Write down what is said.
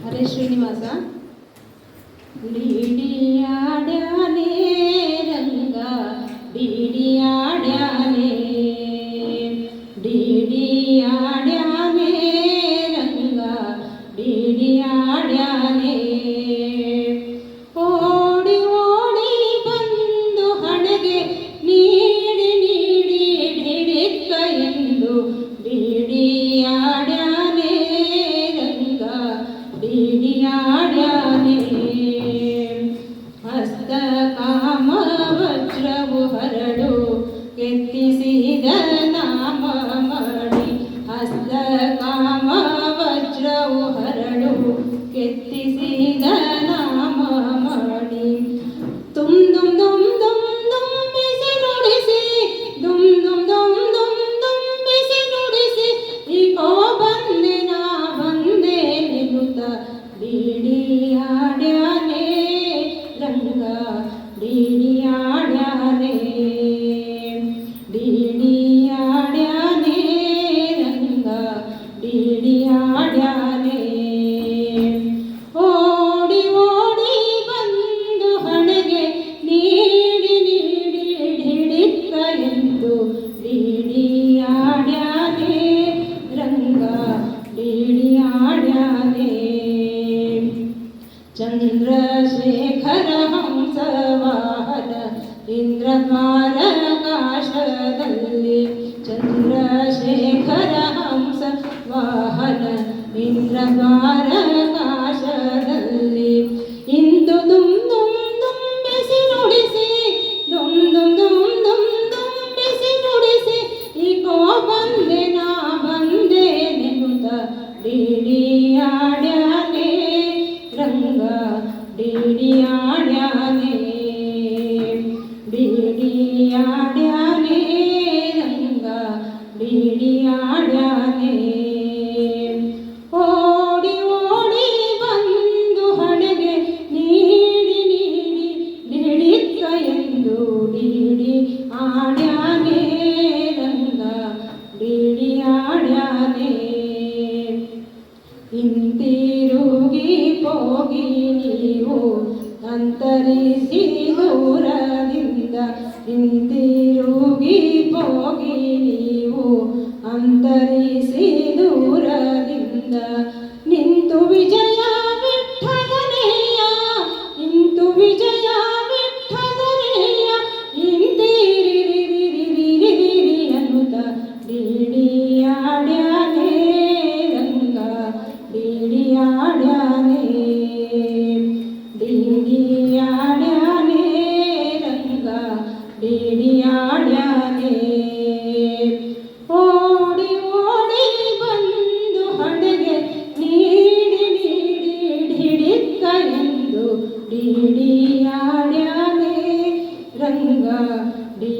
ಹರೇ ಶ್ರೀನಿವಾಸ. ಡಿಡಿಯಾಡ್ಯಾನೆ ರಂಗ ಡಿಡಿಯಾಡ್ಯಾನೆ, ಡಿಡಿಯಾಡ್ಯಾನೆ ರಂಗ ಡಿಡಿಯಾಡ್ಯಾನೆ. ಓಡಿ ಓಡಿ ಬಂದು ಹಣೆಗೆ ನೀಡಿ ನೀಡಿ ಹಿಡಿಕ್ಕ ಎಂದು ಡಿಡಿಯಾಡ್ಯಾನೆ ರಂಗ ಡಿಡಿಯಾಡ್ಯಾನೆ. ಹಸ್ತ ಕಾಮ ವಜ್ರವು ಹರಡು ಕೆತ್ತಿಸಿದ ನಾಮ ಮಾಡಿ, ಹಸ್ತ ಕಾಮ ವಜ್ರವು ಹರಡು ಕೆತ್ತಿಸಿದ ನಾಮ ಮಾಡಿ. ತುಮ್ ದುಮ್ ದುಮ್ ದುಮ್ ದುಂಬಿಸಿ ನುಡಿಸಿ, ದುಮ್ ದುಮ್ ದುಮ್ ದುಮ್ ದುಂಬಿಸಿ ನುಡಿಸಿ, ಈಗೋ ಬಂದೆ ನಾ ಬಂದೆ ನಿಗುತ್ತ ಡಿಡಿಯಾಡ್ಯಾನೆ ರಂಗ ಡಿಡಿಯಾಡ್ಯಾನೆ, ಡಿಡಿಯಾಡ್ಯಾನೆ ರಂಗ ಡಿಡಿಯಾಡ್ಯಾನೆ. ಓಡಿ ಓಡಿ ಬಂದು ಹಣೆಗೆ ನೀಡಿ ನೀಡಿ ಹಿಡಿಕ್ಕ ಎಂದು ಡಿಡಿಯಾಡ್ಯಾನೆ ರಂಗ ಡಿಡಿಯಾಡ್ಯಾನೆ. ಚಂದ್ರಶೇಖರ ಹಂಸವಾಹನ ಇಂದ್ರದ್ವಾರಕಾಶದಲ್ಲಿ, ಚಂದ್ರಶೇಖರ ಹಂಸ ವಾಹನ ಇಂದ್ರದ್ವಾರಕಾಶದಲ್ಲಿ. ಇಂದು ದುಮ್ ದುಮ್ ದುಂಬಿಸಿ ನುಡಿಸಿ, ದುಮ್ ದುಮ್ ದುಮ್ ದುಮ್ ದುಂಬಿಸಿ ನುಡಿಸಿ, ಈಗೋ ಬಂದೆ ನಾ ಬಂದೆ ನೆನುತ ಡಿಡಿಯಾಡ್ಯಾನೆ ರಂಗ ಡಿಡಿಯಾಡ್ಯಾನೆ, ಡಿಡಿಯಾಡ್ಯಾನೆ ರಂಗ ಡಿಡಿಯಾಡ್ಯಾನೆ. ಓಡಿ ಓಡಿ ಬಂದು ಹಣೆಗೆ ನೀಡಿ ನೀಡಿ ಹಿಡಿಕ್ಕ ಎಂದು ಡಿಡಿಯಾಡ್ಯಾನೆ ರಂಗ ಡಿಡಿಯಾಡ್ಯಾನೆ. ಹಿಂತಿರುಗಿ ಹೋಗಿ ನೀವು ಅಂತರಿಸಿ ದೂರದಿಂದ, ಹಿಂತಿರುಗಿ ಹೋಗಿ ನೀವು ಅಂತರಿಸಿ ದೂರದಿಂದ. ನಿಂತು ವಿಜಯ ವಿಠಲನೆಯ, ನಿಂತು ವಿಜಯ ವಿಠಲನೆಯ, ಇಂದಿರಿರಿರಿರಿರಿರಿರಿ ಅನ್ನುತ್ತ ಡಿಡಿಯಾಡ್ಯಾನೆ ರಂಗ ಡಿಡಿಯಾಡ್ಯಾನೆ, ಡಿಡಿಯಾಡ್ಯಾನೆ ರಂಗ ಡಿಡಿಯಾಡ್ಯಾನೆ. ಓಡಿ ಓಡಿ ಬಂದು ಹಣೆಗೆ ನೀಡಿ ನೀಡಿ ಹಿಡಿಕ್ಕ ಎಂದು ಡಿಡಿಯಾಡ್ಯಾನೆ ರಂಗ ಡಿ